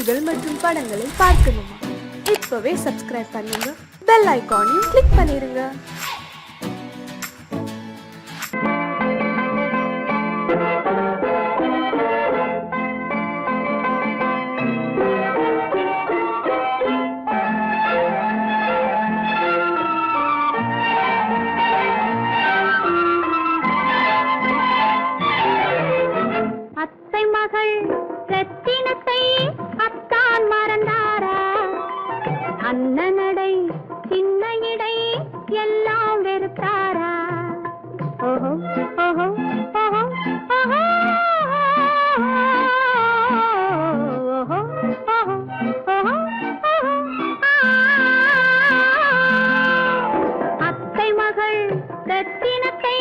பாடல்கள் மற்றும் படங்களை பார்க்கணுமா? இப்பவே சப்ஸ்கிரைப் பண்ணுங்க, பெல் ஐகானையும் கிளிக் பண்ணிருங்க. அண்ணனடை சின்ன இடை எல்லாம் வெறுத்தாரா? ஓஹோ ஓஹோ ஓஹோ ஓஹோ ஓஹோ ஓஹோ அத்தை மகள் ரத்தினத்தை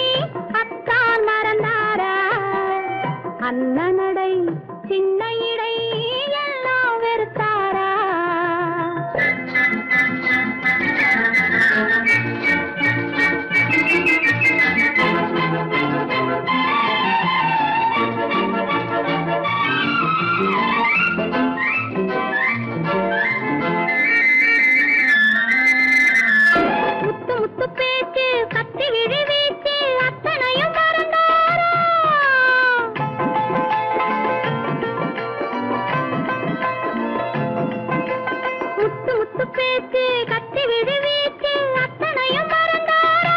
அத்தான் மறந்தாரா? அண்ணனடை சின்ன இடை எல்லாம் வெறுத்தாரா? முத்து முத்து பேச்சு கத்தி விழி வீச்சு அத்தனையும் மறந்தாரா? முத்து முத்து பேச்சு கத்தி விழி வீச்சு அத்தனையும் மறந்தாரா?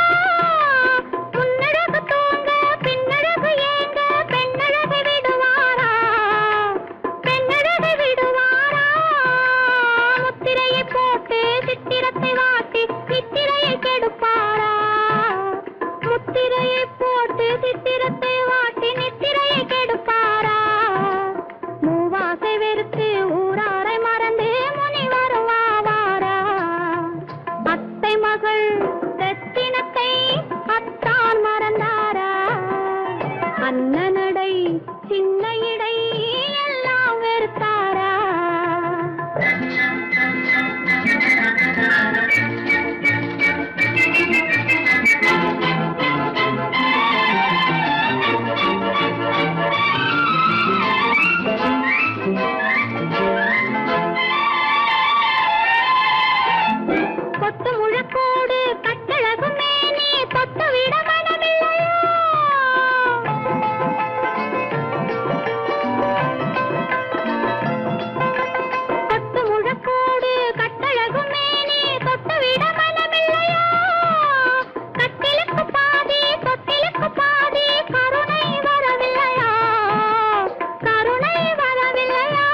முன்னழகு தூங்க பின்னழகு ஏங்க பெண்ணழகு விடுவாரா? பெண்ணழகு விடுவாரா? முத்திரையை போட்டு சித்திரத்தை வாட்டி சித்திரையை கெடுப்பாரா? முத்திரையை போட்டு சித்திரத்தை வாட்டி நித்திரையை கெடுப்பாரா? மூவாசை வெறுத்து ஊராரை மறந்து முனி வருவாரா? அத்தை மகள் ரத்தினத்தை அத்தான் மறந்தாரா? அண்ணனடை சின்ன இடை எல்லாம் வெறுத்தாரா? கொத்து முழக்கோடு கட்டழகு மேனி தொட்டு விட மனமில்லையா? கொத்து முழக்கோடு கட்டழகு மேனி தொட்டு விட மனமில்லையா? கட்டிலுக்கு பாதி தொட்டிலுக்கு பாதி கருணை வரவில்லையா? கருணை வரவில்லையா?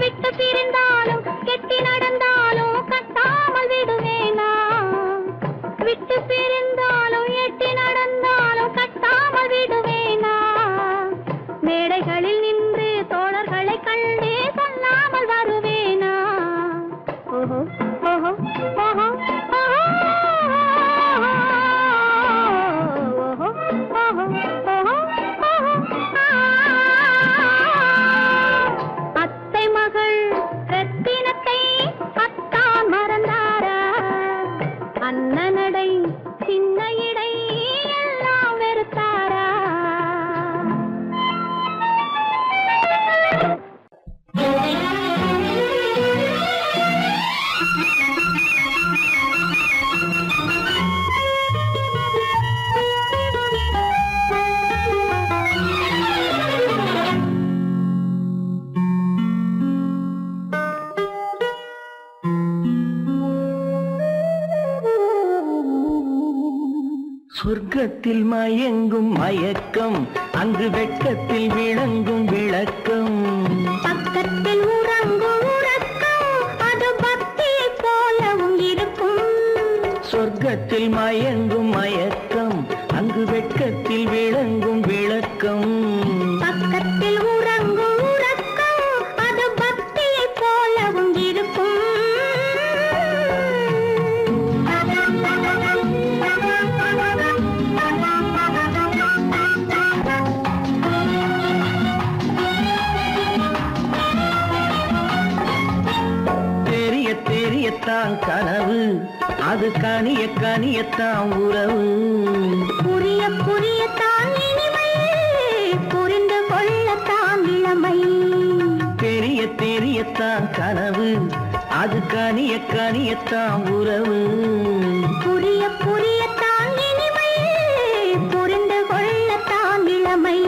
விட்டு பிரிந்தாலும் கெட்டி நடந்தாலும் கட்டாமல் விடுவேனா? விட்டு பிரிந்தாலும் எட்டி நடந்தாலும் கட்டாமல் விடுவேனா? மேடைகளில் நின்று தோழர்களை கண்டு சொல்லாமல் வருவேனா? ஓஹோ ஓஹோ ஓஹோ அத்தை மகள் ரத்தினத்தை அத்தான் மறந்தாரா? அண்ணனடை சின்ன இடை எல்லாம் வெறுத்தாரா? சொர்க்கத்தில் மயங்கும் மயக்கம், அங்கு வெட்கத்தில் விளங்கும் விளக்கம். பக்கத்தில் உறங்கும் உறக்கம், அது பக்தியை போலவும் இருக்கும். சொர்க்கத்தில் மயங்கும் மயக்கம், அங்கு வெட்கத்தில் விளங்கும் விளக்கம். பக்கத்தில் உறங்கும் உறக்கம், அது பக்தியை போலவும் இருக்கும். தெரியத்தான் கனவு, அது கனிய கனியத்தான் உறவு. புரிய புரியத்தான் இனிமை, புரிந்து கொள்ளத்தான் இளமை. தெரிய தெரிய கனியத்தான் கனவு, அது கனிய கனியத்தான் உறவு. புரிய புரியத்தான் இனிமை, புரிந்து கொள்ளத்தான் இளமை.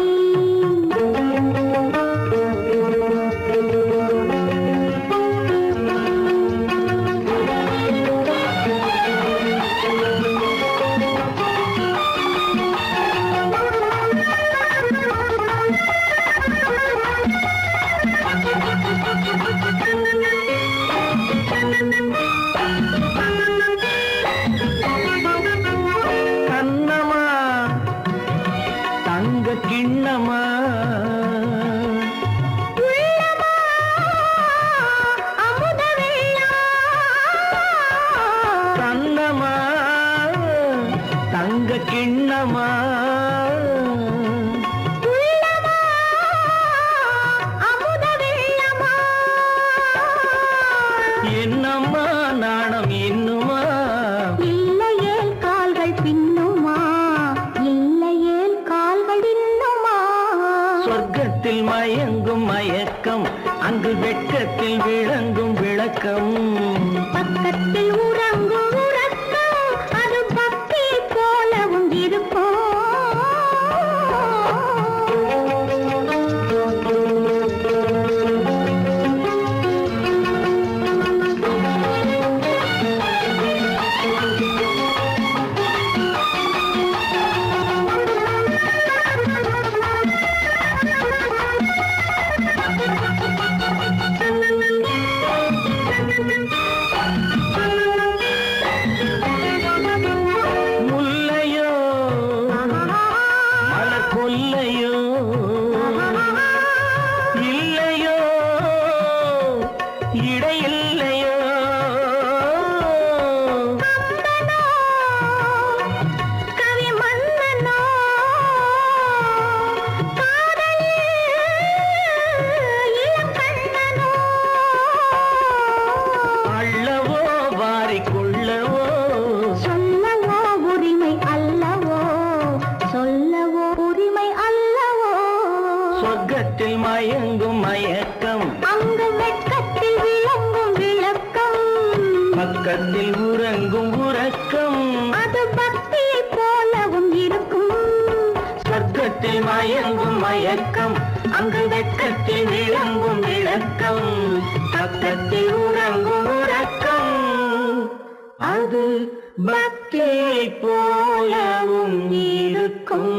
கண்ணமா தங்க கிண்ணமா, கண்ணமா தங்க கிண்ணமா, என்னம்மா நாணம் இன்னுமா, இல்லையேல் கால்கள் பின்னுமா, இல்லையேல் கால்கள் இன்னுமா. சொர்க்கத்தில் மயங்கும் மயக்கம், அங்கு வெட்கத்தில் விளங்கும் விளக்கம். பக்கத்தில் உறங்கும் உறக்கம், அது பக்தி போலவும் இருக்கும். முல்லையோ மலர் கொல்லையோ, இல்லையோ இடையில்லையோ, கவி மன்னனோ, காதலில் இளங்கண்ணனோ, அள்ளவோ வாரிக்கொள்ளவோ, சொல்லவோ உரிமை அல்லவோ, சொல்லவோ உரிமை அல்லவோ. சொர்க்கத்தில் மயங்கும் மயக்கம், அங்கு வெட்கத்தில் விளங்கும் விளக்கம், பக்கத்தில் உறங்கும் உறக்கம். அது பக்தியை போலவும் இருக்கும். சொர்க்கத்தில் மயங்கும் மயக்கம், அங்கு வெட்கத்தில் விளங்கும் விளக்கம். பக்கத்தில் உறங்கும் உறக்கம், அது பக்தியை போலவும் இருக்கும்.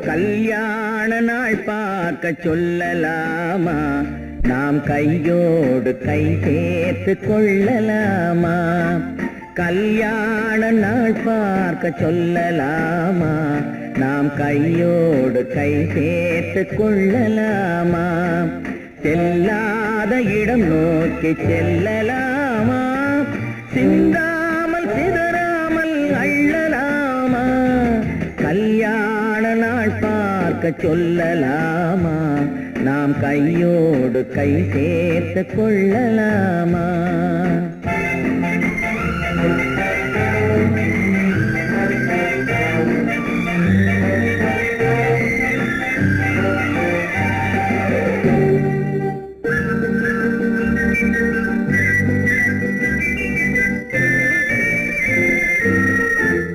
கல்யாண நாள் பார்க்க சொல்லலாமா, நாம் கையோடு கை சேர்த்து கொள்ளலாமா. கல்யாண நாள் பார்க்க சொல்லலாமா, நாம் கையோடு கை சேர்த்து கொள்ளலாமா. செல்லாத இடம் நோக்கி செல்லலாமா, சிந்தாமல் சிதறாமல் அள்ளலாமா. கல்யாண நாள் பார்க்க சொல்லலாமா, நாம் கையோடு கை சேர்த்து கொள்ளலாமா.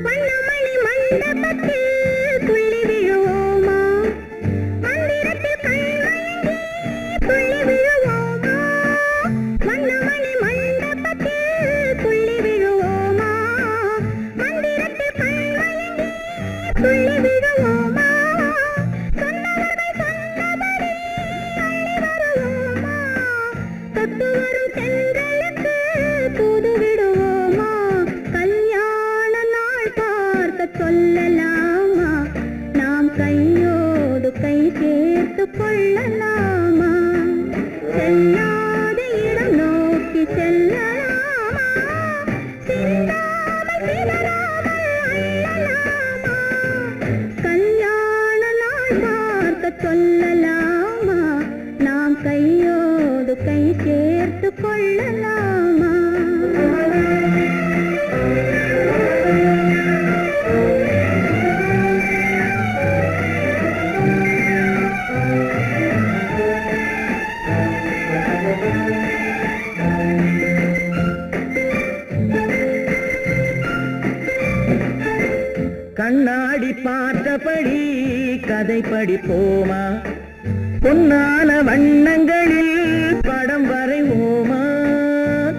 வண்ணமணி மண்டபத்தில் துள்ளி விழுவோமா, மந்திரத்தில் கண்மயங்கி துள்ளி விழுவோமா. வண்ணமணி மண்டபத்தில் துள்ளி விழுவோமா, மந்திரத்தில் கண்மயங்கி துள்ளி விழுவோமா. சொன்னவர்கள் சொன்னபடி அள்ளி வருவோமா, தொட்டு வரும் சென்றலுக்கு தூது விடுவோமா. கல்யாண நாள் பார்க்க சொல்லலாமா, நாம் கையோடு கை சேர்த்து கொள்ளலாமா. செல்லாத இடம் நோக்கி செல்லலாமா, சிந்தாமல் சிதறாமல் அள்ளலாமா. கல்யாண நாள் பார்க்க சொல்லலாமா நாம் கையோடு கை சேர்த்து கொள்ளலாமா கண்ணாடி பார்த்தபடி கதை படிப்போமா பொன்னான வண்ணங்களில் படம் வரைவோமா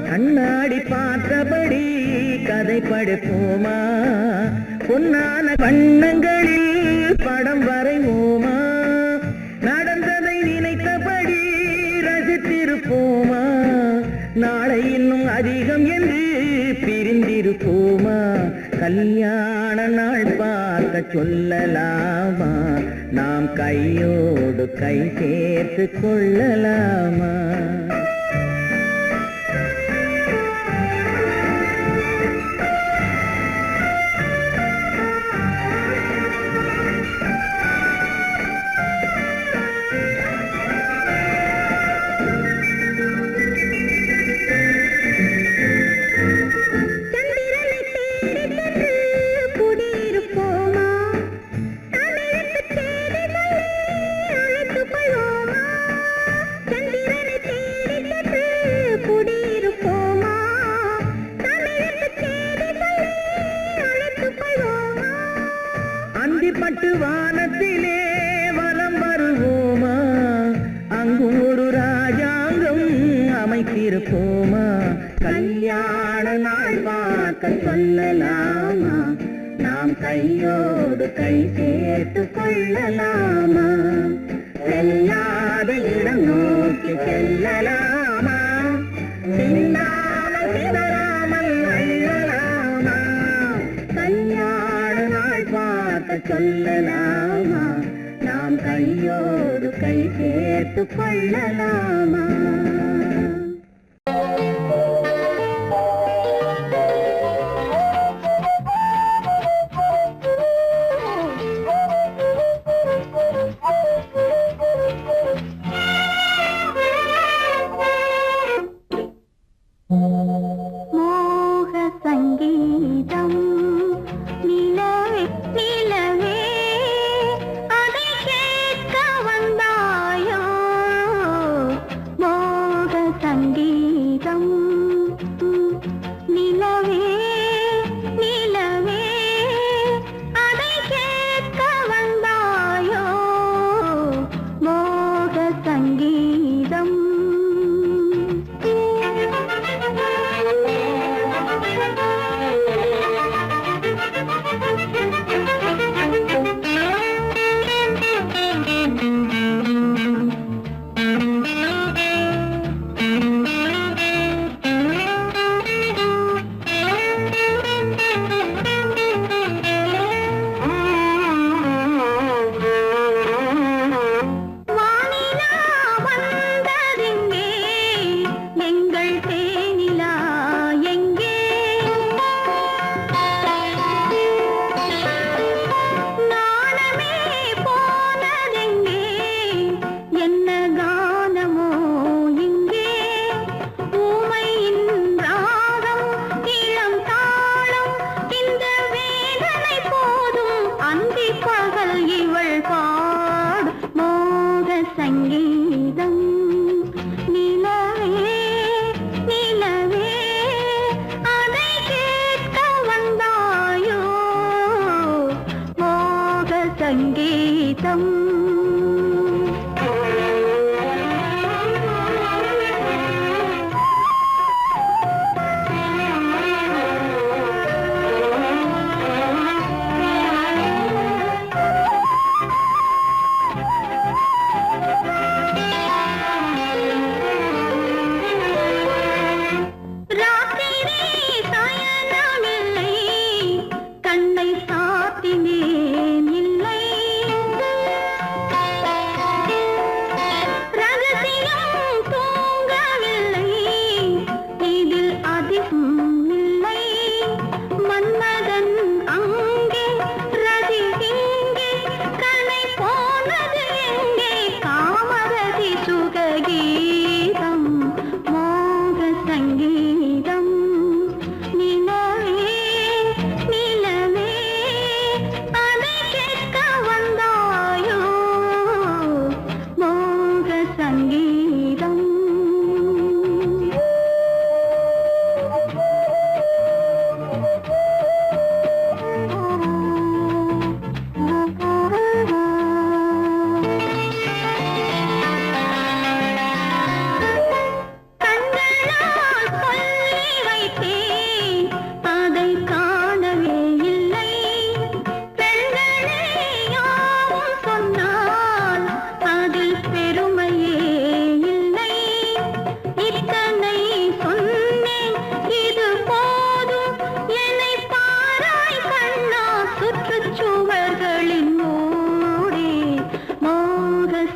கண்ணாடி பார்த்தபடி கதை படிப்போமா பொன்னான வண்ணங்களில் படம் வரைவோமா நடந்ததை நினைத்தபடி ரசித்திருப்போமா நாளை இன்னும் அதிகம் என்று பிரிந்திருப்போமா கல்யாண நாள் பார்க்க சொல்லலாமா நாம் கையோடு கை சேர்த்து கொள்ளலாமா அந்திப்பட்டு வானத்திலே வலம் வருவோமா அங்கு ஒரு ராஜாங்கம் அமைத்திருப்போமா கல்யாண நாள் பார்க்க சொல்லலாமா நாம் கையோடு கை சேர்த்து கொள்ளலாமா செல்லாத இடம் நோக்கி செல்லலாமா சிந்தாமல் சிதறாமல் அள்ளலாமா கல்யாண நாள் பார்க்க சொல்லலாமா நாம் கையோடு கை சேர்த்து கொள்ளலாமா மோக சங்கீதம் நிலவே நிலவே அதை கேட்க வந்தாயோ மோக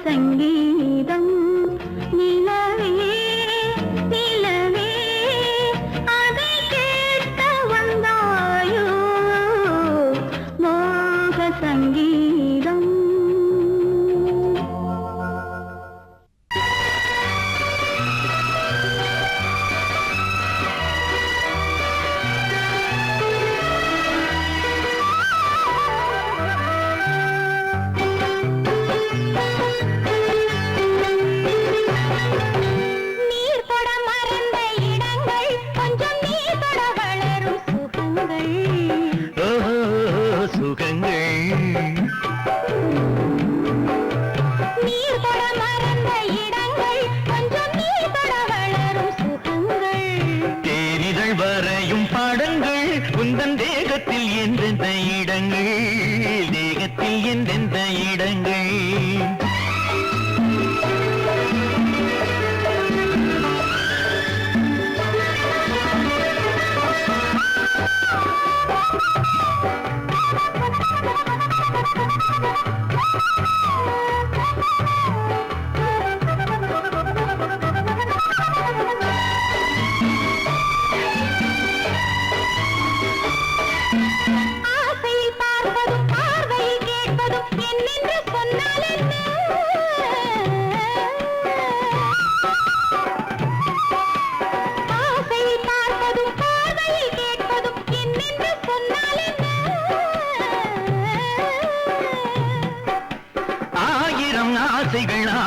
சங்கீதம் நிலவே நிலவே அதை கேட்க வந்தாயோ மோக சங்கீதம்.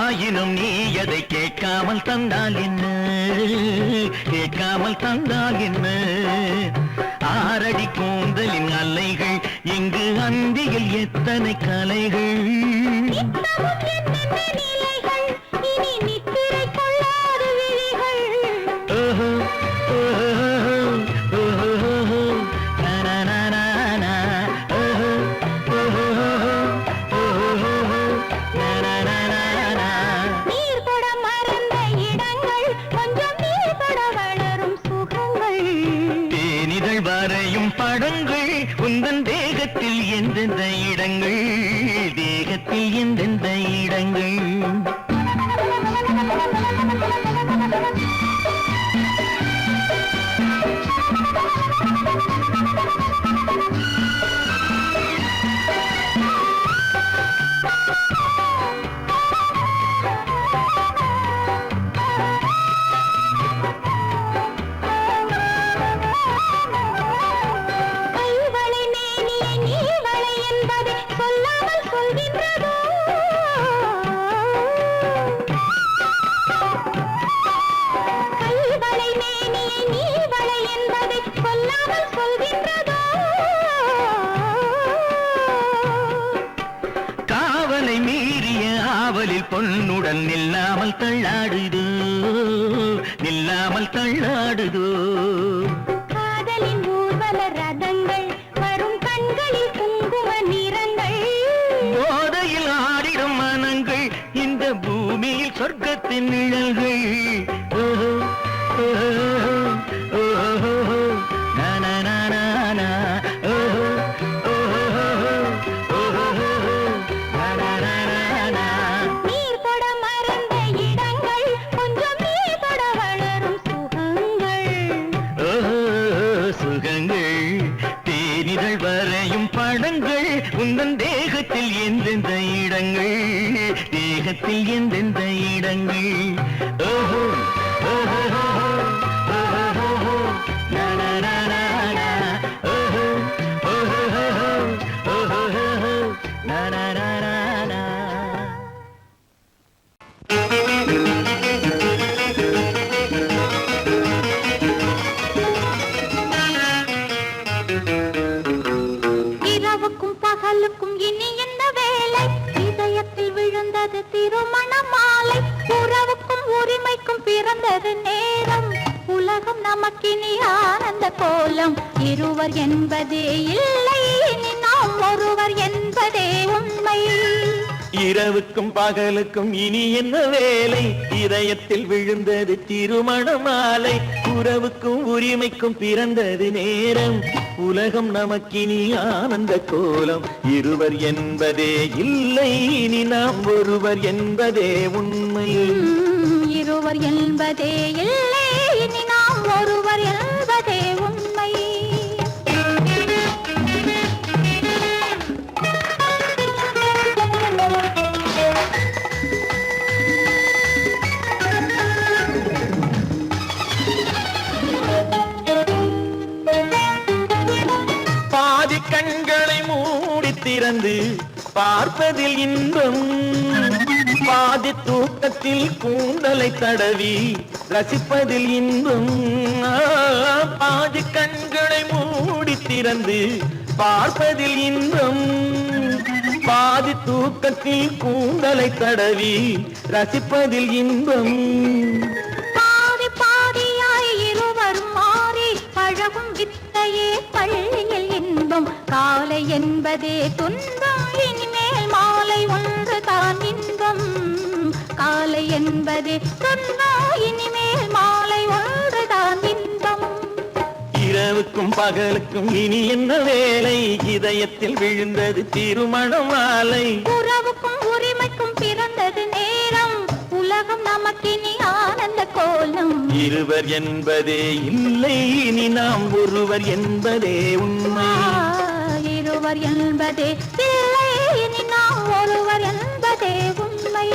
ஆயினும் நீ எதை கேட்காமல் தந்தால் என்ன, கேட்காமல் தந்தால் என்ன? ஆரடி கூந்தலின் அலைகள் இங்கு அந்தியில் எத்தனை கலைகள். படங்கள் உந்தன் தேகத்தில் எந்தெந்த இடங்கள், தேகத்தில் எந்தெந்த இடங்கள். பொன்னுடன் நில்லாமல் தள்ளாடுதோ, நில்லாமல் தள்ளாடுதோ. காதலின் ஊர்வல ரதங்கள் வரும் கண்களில் குங்கும நிறங்கள், போதையில் ஆடிடும் மனங்கள் இந்த பூமியில் சொர்க்கத்தின் நிழல்கள். உந்தன் தேகத்தில் எந்தெந்த இடங்கள், தேகத்தில் எந்தெந்த இடங்கள். ஓஹோ ஓஹோ ஓஹோ நனனனன ஓஹோ ஓஹோ ஓஹோ நனனனன. இனி என்ன வேலை இதயத்தில் விழுந்தது திருமண மாலை, உறவுக்கும் உரிமைக்கும் பிறந்தது நேரம், உலகம் நமக்கினி ஆனந்த கோலம், இருவர் என்பதே இல்லை இனி நாம் ஒருவர் என்பதே உண்மை. இரவுக்கும் பகலுக்கும் இனி என்ன வேலை இதயத்தில் விழுந்தது திருமண மாலை உறவுக்கும் உரிமைக்கும் பிறந்தது நேரம் உலகம் நமக்கினி ஆனந்த கோலம் இருவர் என்பதே இல்லை இனி நாம் ஒருவர் என்பதே உண்மை இருவர் என்பதே இல்லை இனி நாம் ஒருவர் என்பதே உண்மை பாதி கண்களை மூடி திறந்து பார்ப்பதில் இன்பம் பாதி தூக்கத்தில் கூந்தலை தடவி ரசிப்பதில் இன்பம் பாதி கண்களை மூடி திறந்து பார்ப்பதில் இன்பம் பாதி தூக்கத்தில் கூந்தலை தடவி ரசிப்பதில் இன்பம் பாதி பாதியாய் இருவர் மாறி பழகும் வித்தையே பள்ளியில் இன்பம் காலை என்பதே துன்பம் இனிமேல் மாலை ஒன்று தான் இன்பம் காலை என்பதே துன்பம் இனிமேல் மாலை ஒன்று தான் இன்பம் இரவுக்கும் பகலுக்கும் இனி என்ன வேலை இதயத்தில் விழுந்தது திருமண மாலை உறவுக்கும் உரிமைக்கும் பிறந்தது நேரம் உலகம் நமக்கினி ஆனந்த கோலம் இருவர் என்பதே இல்லை இனி நாம் ஒருவர் என்பதே உண்மை இருவர் என்பதே இல்லை இனி நாம் ஒருவர் என்பதே உண்மை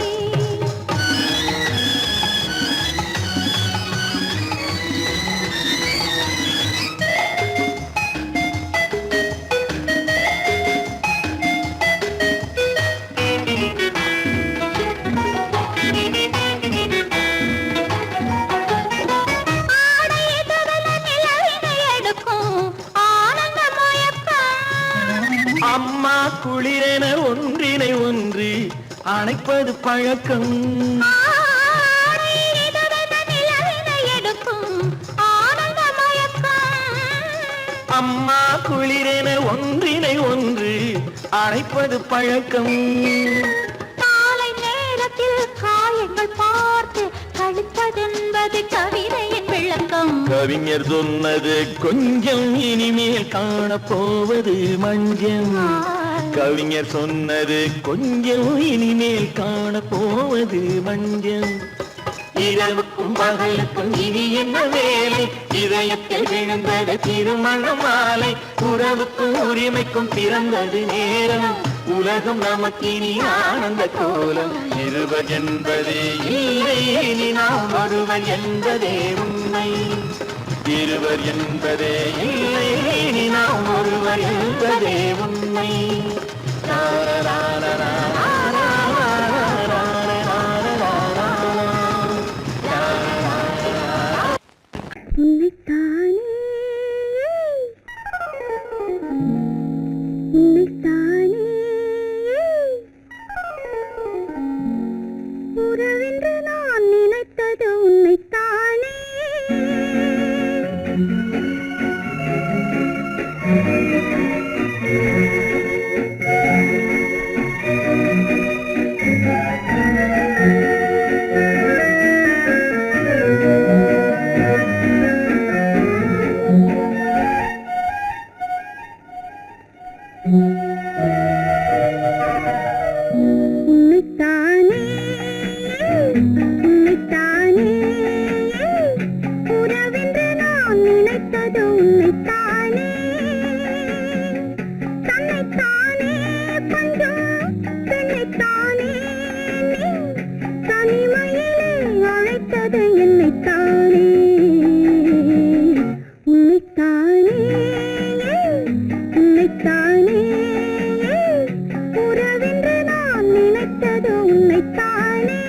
அம்மா குளிரென ஒன்றினை ஒன்று அணைப்பது பழக்கம் அம்மா குளிரென ஒன்றினை ஒன்று அணைப்பது பழக்கம் காலை நேரத்தில் காயங்கள் பார்த்து கழிப்பதென்பது கவிதையின் விளக்கம் கவிஞர் சொன்னது கொஞ்சம் இனிமேல் காணப்போவது மஞ்சம் கவிஞர் சொன்னது கொஞ்சம் இனிமேல் காணப்போவது மஞ்சம் இரவுக்கும் பகலுக்கும் இனி என்ன வேலை இதயத்தில் விழுந்தது திருமண மாலை உறவுக்கும் உரிமைக்கும் பிறந்தது நேரம் உலகம் நமக்கினி ஆனந்த கோலம் இருவர் என்பதே இல்லை இனி நாம் ஒருவர் என்பதே உண்மை இருவர் என்பதே இல்லை இனி நாம் ஒருவர் என்பதே உண்மை உறவென்று நான் நினைத்தது உன்னைத்தானே உறவென்று நான் நினைத்தது உன்னைத்தானே தன்னைத்தானே பஞ்சம் பெண்ணைத்தானே தனிமையிலே அழைத்தது என்னைத்தானே உன்னைத்தானே உன்னைத்தானே உறவென்று நான் நினைத்தது உன்னைத்தானே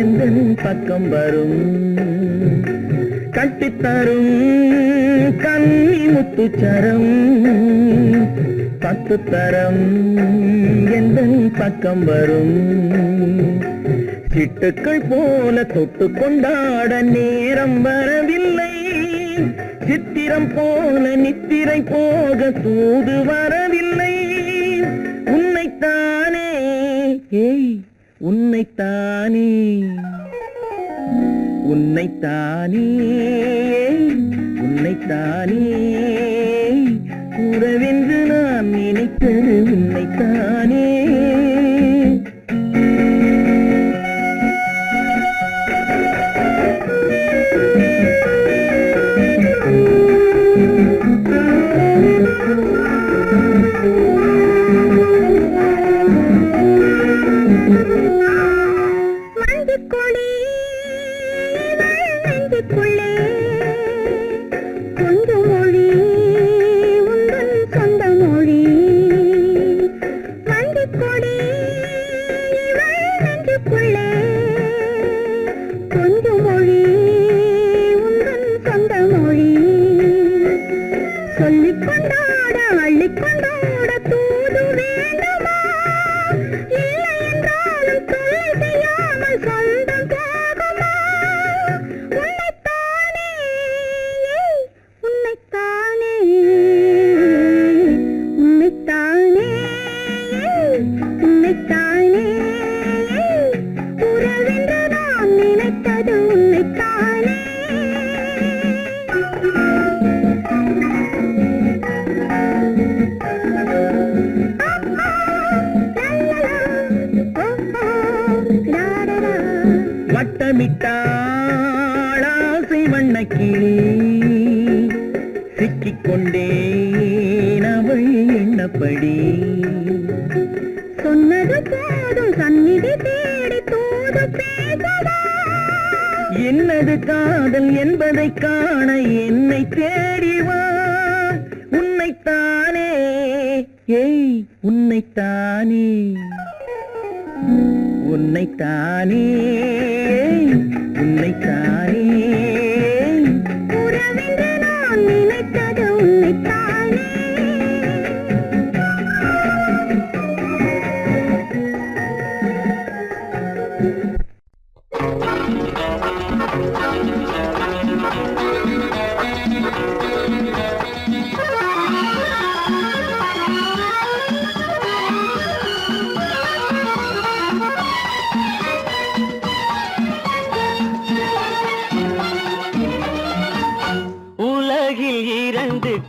எந்தன் பக்கம் வரும் கட்டித்தரும் கன்னி முத்துச்சரம் பத்துத்தரம் எந்தன் பக்கம் வரும் சிட்டுக்கள் போல தொட்டு கொண்டாட நேரம் வரவில்லை சித்திரம் போல நித்திரை போக தூது வரவில்லை உன்னைத்தானே ஏய் உன்னைத்தானே உன்னைத்தானே உன்னைத்தானே கூறவென்று நான் நினைத்தது உன்னைத்தானே வட்டமிட்டாளாசை வண்ணக்கிளி சிக்கிக்கொண்டேன் அவள் எண்ணப்படி சொன்னது போதும் சந்நிதி தேடி தூது பேசவா என்னது காதல் என்பதை காண என்னை தேடிவா உன்னைத்தானே ஏய் உன்னைத்தானே உன்னைத்தானே உன்னைத்தானே உறவென்று நான் நினைத்தது உன்னைத்தானே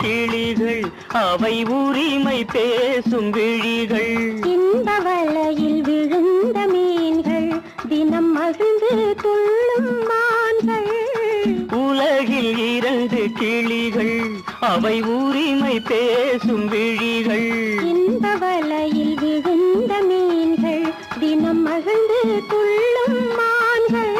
கிளிகள் அவை உரிமை பேசும் விழிகள் இந்த வலையில் விழுந்த மீன்கள் தினம் மகிழ்ந்து துள்ளும் மான்கள் உலகில் 2 கிளிகள் அவை உரிமை பேசும் விழிகள் இந்த வலையில் விழுந்த மீன்கள் தினம் மகிழ்ந்து துள்ளும் மான்கள்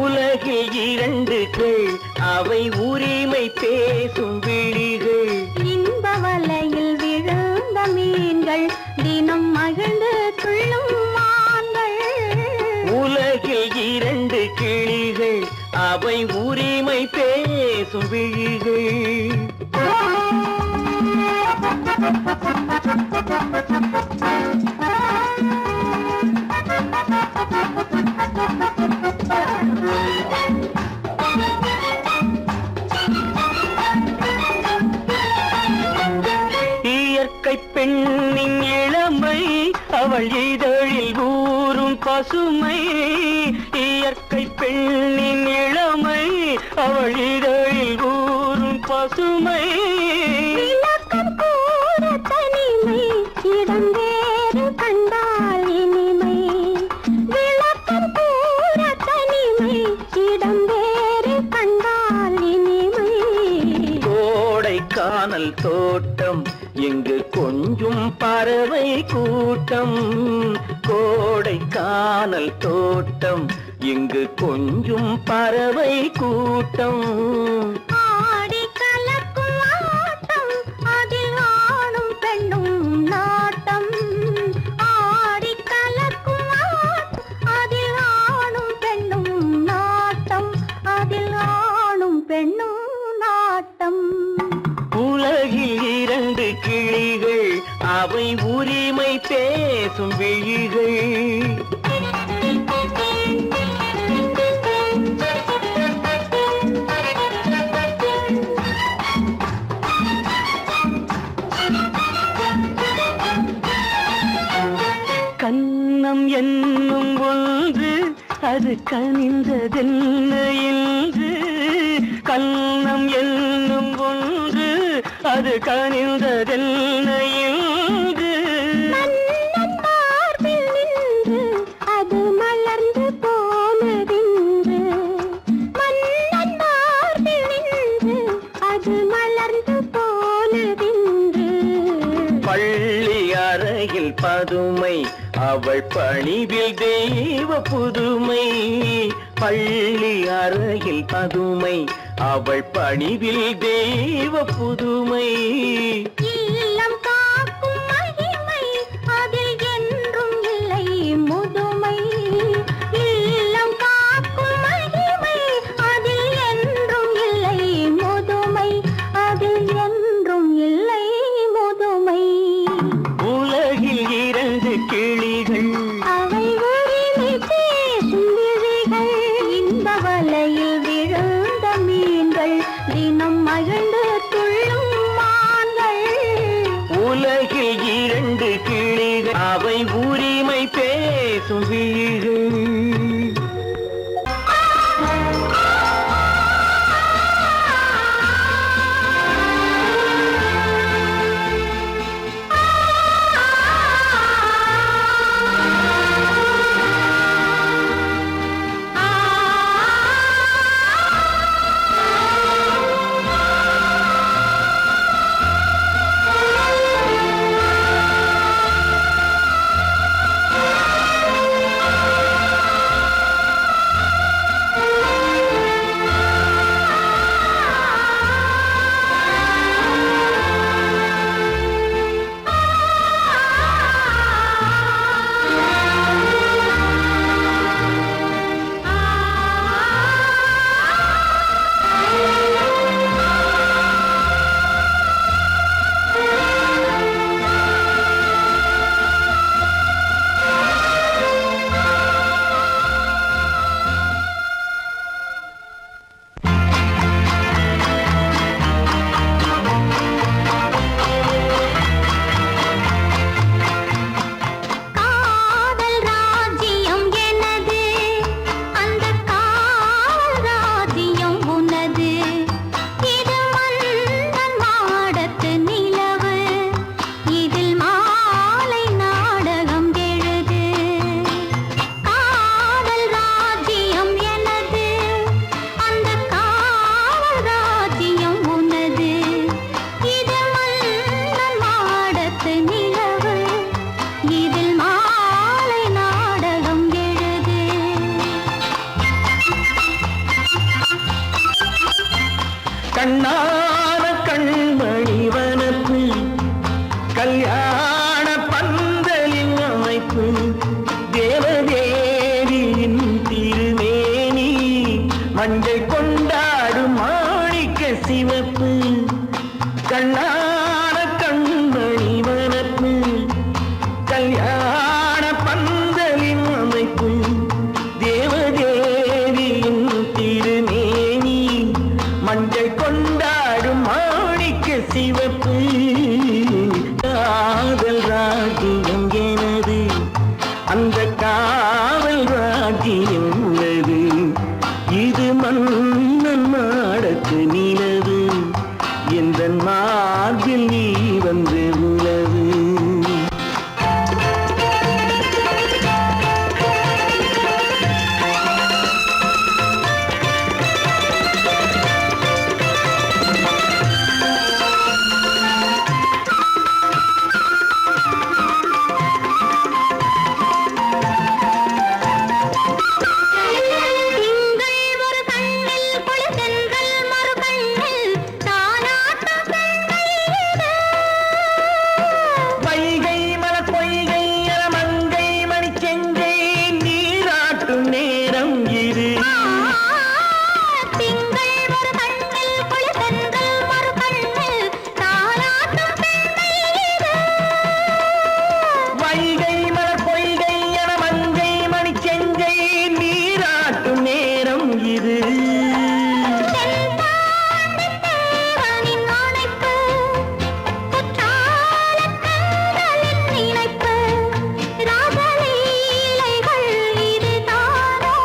உலகில் 2 கிள் அவை உரிமை பேசும் விழிகள் இந்த வலையில் விழுந்த மீன்கள் தினம் மகிழ்ந்து துள்ளும் மான்கள் உலகில் 2 கிளிகள் அவை உரிமை பேசும் விழிகள் இயற்கை பெண்ணின் இளமை அவள் இதழில் ஊறும் பசுமை இயற்கை பெண்ணின் இளமை அவள் இதழில் ஊறும் பசுமை விளக்கம் கூட தனிமை இடம் வேறு கண்டால் இனிமை விளக்கம் கூட தனிமை இடம் வேறு கண்டால் இனிமை கோடைக்கானல் தோட்டம் எங்கு கொஞ்சும் பறவை கூட்டம் கோடைக்கானல் தோட்டம் எங்கு கொஞ்சும் பறவை கூட்டம் ஆடி கலக்கும் ஆட்டம் அதில் ஆணும் பெண்ணும் நாட்டம் ஆடி கலக்கும் ஆட்டம் அதில் அது கனிந்ததென்ன என்று கண்ணம் என்னும் ஒன்று அது கனிந்ததென்ன என்று மன்னன் மார்பில் நின்று அது மலர்ந்து போனதென்று மன்னன் மார்பில் நின்று அது மலர்ந்து போனதென்று பள்ளி அறையில் பதுமை அவள் பணிவில் தெய்வ புதுமை பள்ளி அறையில் பதுமை அவள் பணிவில் தெய்வ புதுமை இல்லம் காக்கும் மகிமை அதில் என்றும் இல்லை முதுமை இல்லம் காக்கும் மகிமை அதில் என்றும் இல்லை முதுமை அதில் என்றும் இல்லை முதுமை உலகில் இரண்டு கிளிகள் அவை உரிமை பேசும் விழிகள் இன்ப வலையில் விழுந்த மீன்கள் தினம் மகிழ்ந்து துள்ளும் மான்கள் உலகில் இரண்டு கிளிகள் அவை உரிமை பேசும் விழிகள் காதல் ராஜ்யம் எனது அந்த காதல் ராஜ்யம் உனது இது மன்னன் மாடத்து நிலவு இதில் மாலை நாடகம் எழுது காதல் ராஜ்யம் எனது அந்த காதல் ராஜ்யம் உனது இது மன்னன் மாடத்து நிலவு இதில் மாலை நாடகம் எழுது கண்ணான கண்மணி வனப்பு கல்யாண பந்தலின் அமைப்பு தேவதேவியின் திருமேனி மஞ்சள் கொண்டாடும் மாணிக்க சிவப்பு கண்ணான கண்மணி வனப்பு கல்யாண பந்தலின் அமைப்பு தேவதேவியின் திருமேனி மஞ்சள் கொண்டாடும் மாணிக்க சிவப்பு காதல் ராஜ்யம் எனது அந்த காவல் ராஜ்யம் உள்ளது இது மன்னன் மாடத்து நிலவு எந்த மார்பில் நீ வந்து உலவு திங்கள் ஒரு கண்ணில் பொழுதென்றல் மறு கண்ணில் தானாட்டம் பெண்கள் இது. வைகை மலர் பொய்கை மங்கை மணி செங்கை நீராட்டும் நேரம் இது திங்கள் ஒரு கண்ணில் பொழுதென்றல் மறு கண்ணில் தானாட்டம் பெண்கள் இது. வைகை மலர் பொய்கை மங்கை மணி செங்கை நீராட்டும் நேரம் இது தென்பாண்டித் தேவனின் அணைப்பு, குற்றாலக் கண்களின் நினைப்பு, ராசலீலைகள் இதுதானோ?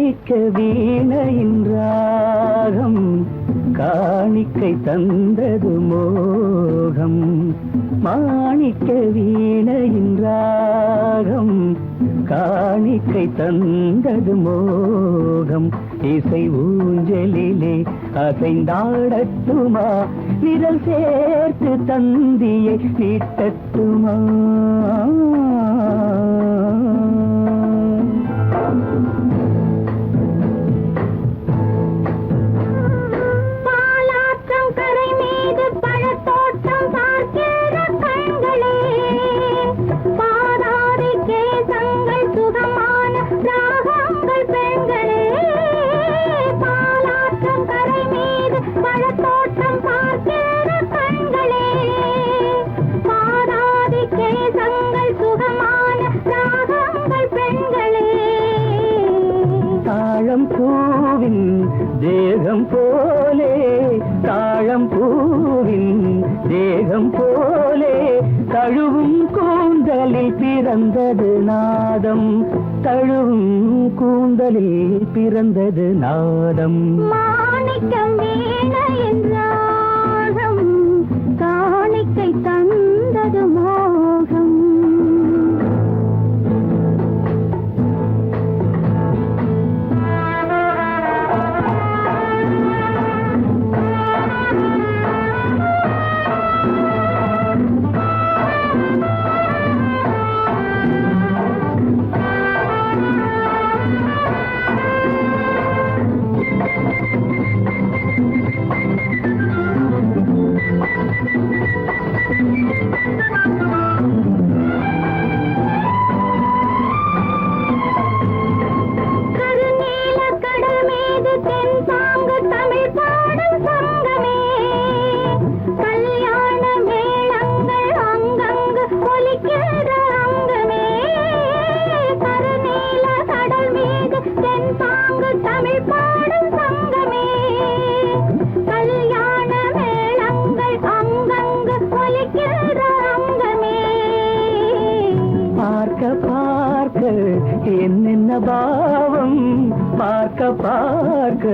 மாணிக்க வீணையின் ராகம் காணிக்கை தந்தது மோகம் மாணிக்க வீணையின் ராகம் காணிக்கை தந்தது மோகம் இசை ஊஞ்சலிலே அசைந்தாடட்டுமா விரல் சேர்த்து தந்தியை நீட்டட்டுமா பூவின் தேகம் போலே தாழம் பூவின் தேகம் போலே தழுவும் கூந்தலில் பிறந்தது நாதம் தழுவும் கூந்தலில் பிறந்தது நாதம் மாணிக்கம் வீணையின் ராகம் காணிக்கை தந்தது மோகம் என்னென்ன பாவம் பார்க்க பார்க்க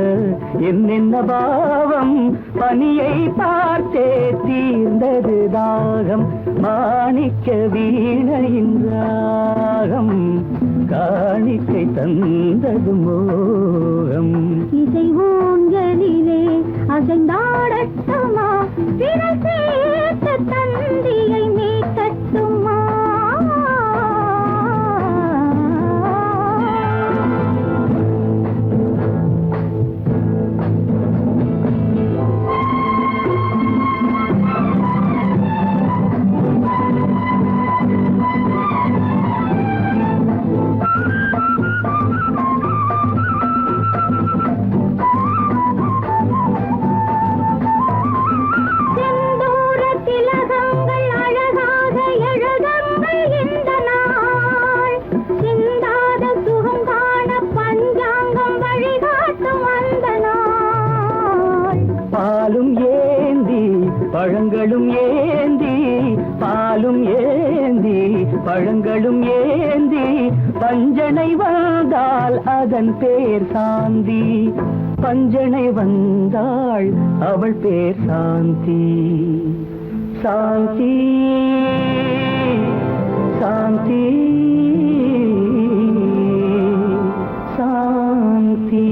என்னென்ன பாவம் பனியை பார்த்தே தீர்ந்தது தாகம் மாணிக்க வீணையின் ராகம் காணிக்கை தந்தது மோகம் இசை ஊஞ்சலிலே அசைந்தாடட்டுமா விரல் சேர்த்து தந்தியை மீட்டட்டுமா பழங்களும் ஏந்தி பாலும் ஏந்தி பழங்களும் ஏந்தி பஞ்சனை வந்தால் அதன் பேர் சாந்தி பஞ்சனை வந்தாள் அவள் பேர் சாந்தி சாந்தி சாந்தி சாந்தி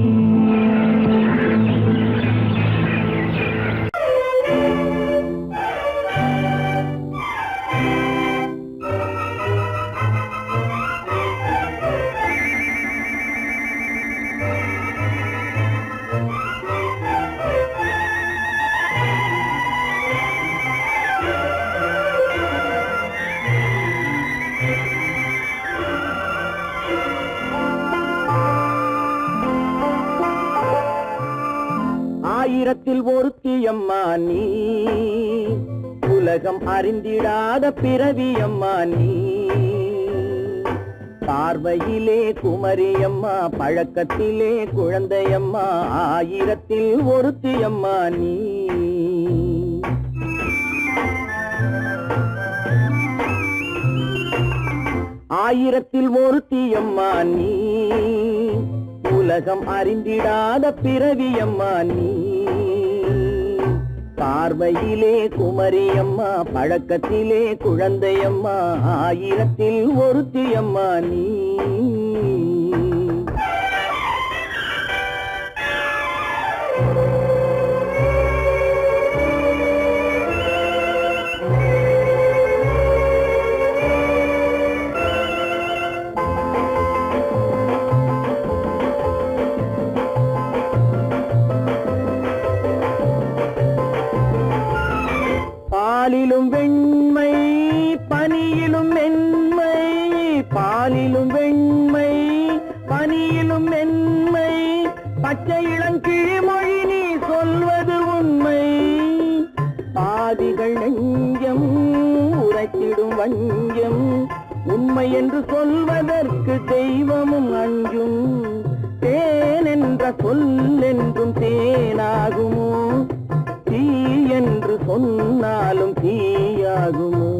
ஆயிரத்தில் ஒருத்தியம்மா நீ உலகம் அறிந்திடாத பிறவியம்மா நீ பார்வையிலே குமரியம்மா பழக்கத்திலே குழந்தையம்மா ஆயிரத்தில் ஒருத்தியம்மா நீ ஆயிரத்தில் ஒருத்தியம்மா நீ உலகம் அறிந்திடாத பிறவியம்மா நீ. பார்வையிலே குமரியம்மா, பழக்கத்திலே குழந்தையம்மா, ஆயிரத்தில் ஒருத்தியம்மா நீ. பாலிலும் வெண்மை பனியிலும் மென்மை, பாலிலும் வெண்மை பனியிலும் மென்மை, பச்சை இளங்கிழிமொழி நீ சொல்வது உண்மை. பாதிகள் நெஞ்சம் உரைத்திடும் வஞ்சம், உண்மை என்று சொல்வதற்கு தெய்வமும் அஞ்சும். தேன் என்ற சொல் என்றும் தேனாகுமோ, தீ என்று சொன்னாலும் தீயாகுமோ.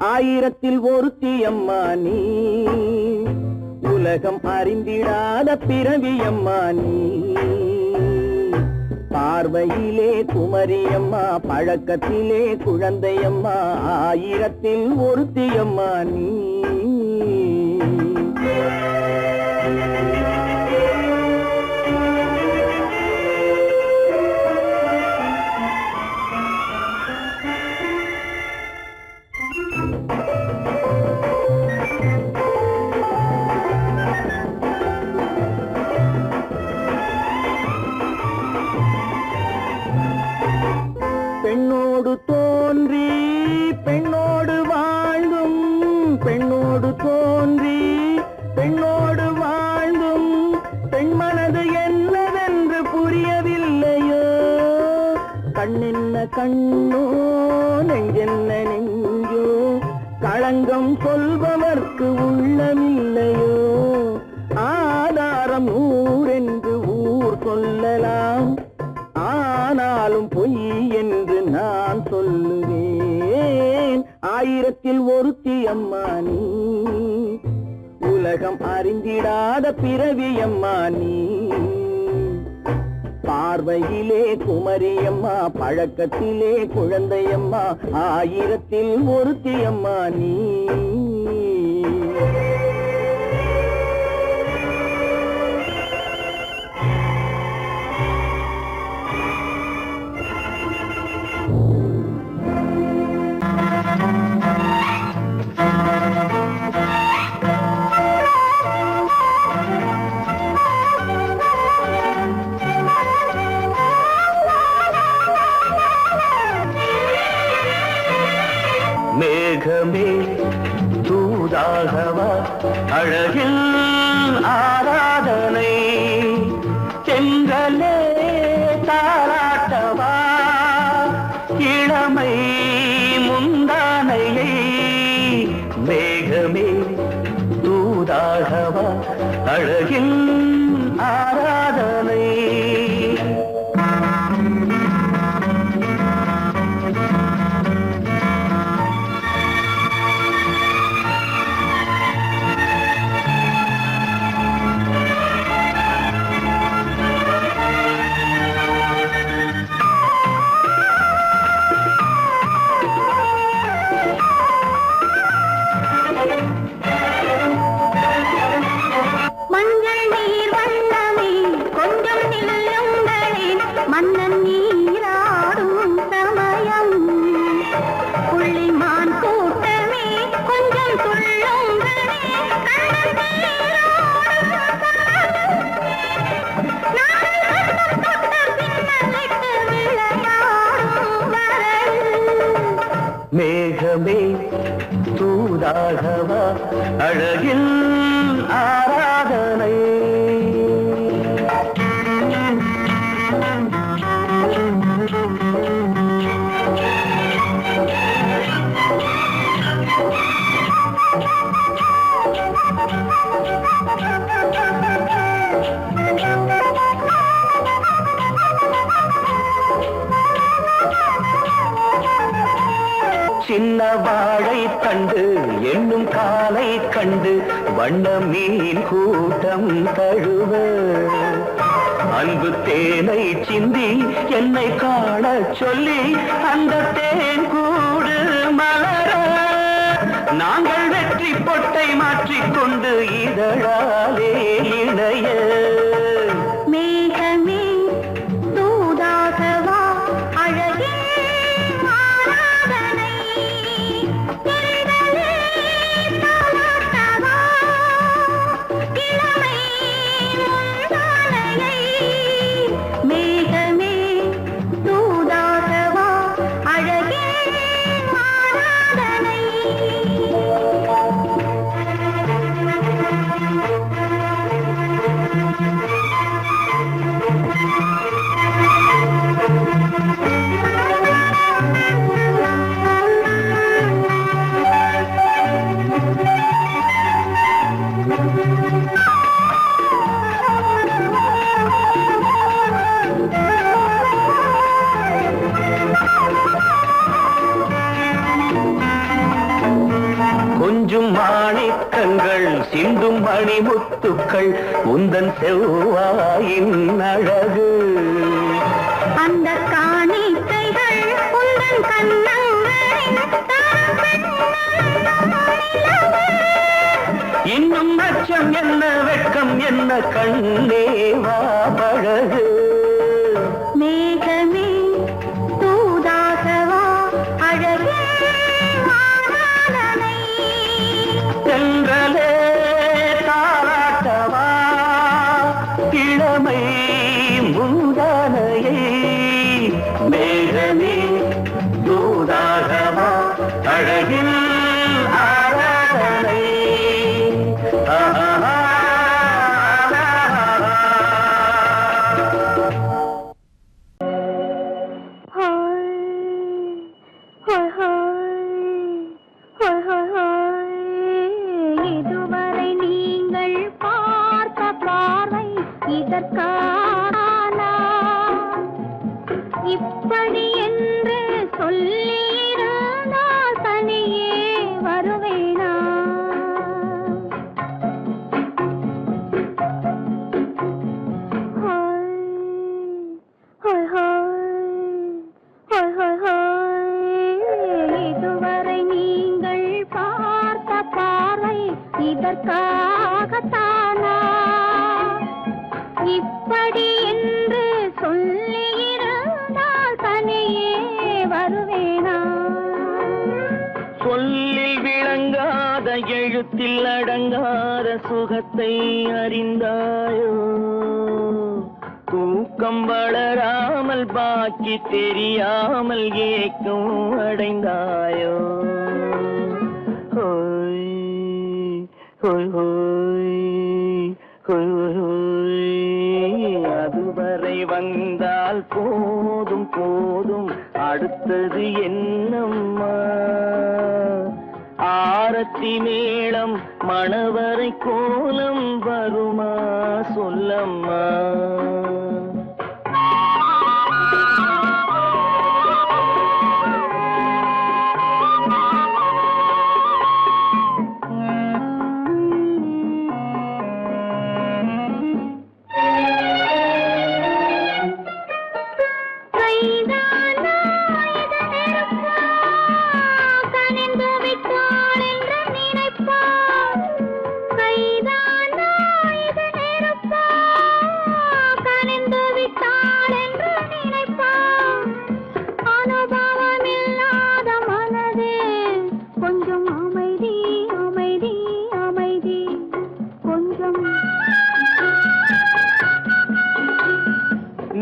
ஆயிரத்தில் ஒருத்தியம்மா நீ. உலகம் அறிந்திடாத பிறவியம்மா நீ. பார்வையிலே குமரியம்மா, பழக்கத்திலே குழந்தையம்மா, ஆயிரத்தில் ஒருத்தியம்மா நீ. பெண்ணோடு தோன்றி பெண்ணோடு வாழ்ந்தும், பெண்ணோடு தோன்றி பெண்ணோடு வாழ்ந்தும், பெண்மனது என்னவென்று புரியவில்லையோ. கண்ணென்ன கண்ணோ, நெஞ்சென்ன நெஞ்சோ, களங்கம் சொல்பவர்க்கு உள்ளமில்லையோ. ஆதாரம் ஊரென்று ஊர் சொல்லலாம், ஆனாலும் பொய் என்று நான் சொல்லுவேன். ஆயிரத்தில் ஒருத்தியம்மா நீ. உலகம் அறிந்திடாத பிறவியம்மா நீ. பார்வையிலே குமரியம்மா, பழக்கத்திலே குழந்தையம்மா, ஆயிரத்தில் ஒருத்தியம்மா நீ. மேகமே தூதாகவா, அழகில் ஆராதனை, செங்கலே தாராட்டவா, இளமை முந்தானையை. மேகமே தூதாகவா, அழகில் ஆராதனை. மஞ்சள் நீர் வண்ணமே கொஞ்சம் நில்லுங்களே, மன்னன் நீராடும் சமயம். புள்ளிமான் கூட்டமே கொஞ்சம் துள்ளுங்களே, கண்ணன் நீராடும் பின்னலிட்டு விளையாடும் வரல். மேகமே தூதாகவா, அழகில் ஆராதனை. சின்ன வாழை தண்டு என்னும் காலை கண்டு வண்ண மீன் கூட்டம் தழுவ அன்பு தேனை சிந்தி என்னை காண சொல்லி அந்த தேன் கூடு மலர நாங்கள் வெற்றி பொட்டை மாற்றிக்கொண்டு இதழாலே இணைய மேகமே தூதாகவா அழகே ஆராதனை தென்றலே தாலாட்டவா இளமை முந்தானையை மேகமே தூதாகவா அழகே ஆராதனை கொஞ்சம் மாணிக்கங்கள் சிந்தும் மணிமுத்துக்கள் உந்தன் செவ்வாயின் அழகு அந்த காணிக்கைகள் உந்தன் கண்ணங்களின் இன்னும் அச்சம் என்ன வெட்கம் என்ன கண்ணேவா பழகு மேகமே தூதாகவா அழகே ஆராதனை தென்றலே தாராட்டவா இளமை முந்தானையை மேகமே தூதாகவா அழகில் ஆராதனை இதுவரை நீங்கள் பார்த்த பார்வை இதற்கான இப்படி என்று சொல்லியிருந்தால் தனியே வருவேனா இதுவரை நீங்கள் பார்த்த பார்வை இதற்காகத்தானா இப்படி என்று சொல்லியிருந்தால் தனியே வருவேனா சொல்லில் விளங்காத எழுத்தில் அடங்காத சுகத்தை அறிந்தாயோ தூக்கம் வளராமல் பாக்கி தெரியாமல் ஏக்கம் அடைந்தாயோ ஹோய் ஹோய் ஹோய் ஹோய் ஹோய் அதுவரை வந்தால் போதும் போதும் அடுத்தது என்னம்மா ஆரத்தி மேளம் மணவரை கோலம் வருமா சொல்லம்மா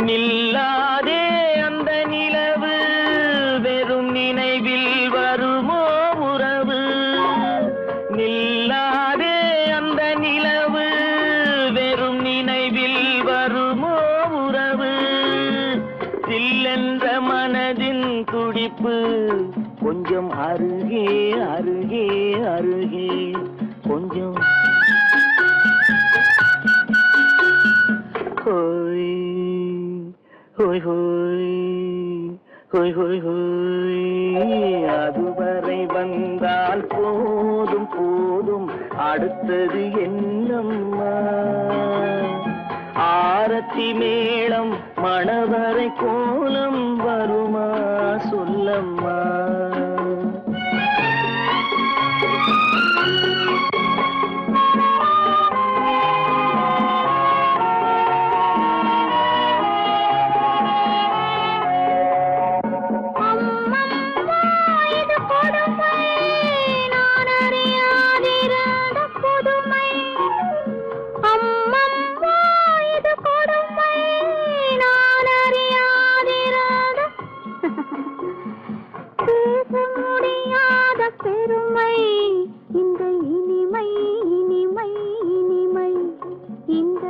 நில்லாதே அந்த நிலவு வெறும் நினைவில் வருமோ உறவு நில்லாதே அந்த நிலவு வெறும் நினைவில் வருமோ உறவு சில்லென்ற மனதின் துடிப்பு கொஞ்சம் அருகே அருகே அருகே கொஞ்சம் ஹோய் ஹோய் ஹோய் ஹோய் ஹோய் ஹோய் அதுவரை வந்தால் போதும் போதும் அடுத்தது என்னம்மா? ஆரத்தி மேளம் மணவரை கோலம் வருமா சொல்லம்மா? பெருமை இந்த இனிமை இனிமை இனிமை இந்த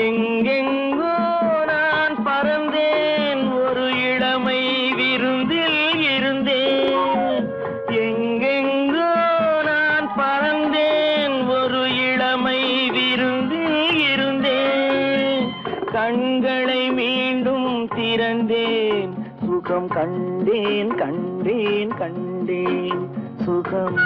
எங்கெங்கோ நான் பறந்தேன் ஒரு இளமை விருந்தில் இருந்தேன். எங்கெங்கோ நான் பறந்தேன் ஒரு இளமை விருந்தில் இருந்தேன். கண்களை மீண்டும் திறந்தேன், சுகம் கண்டேன் கண்டேன் கண்டேன் சுகம்.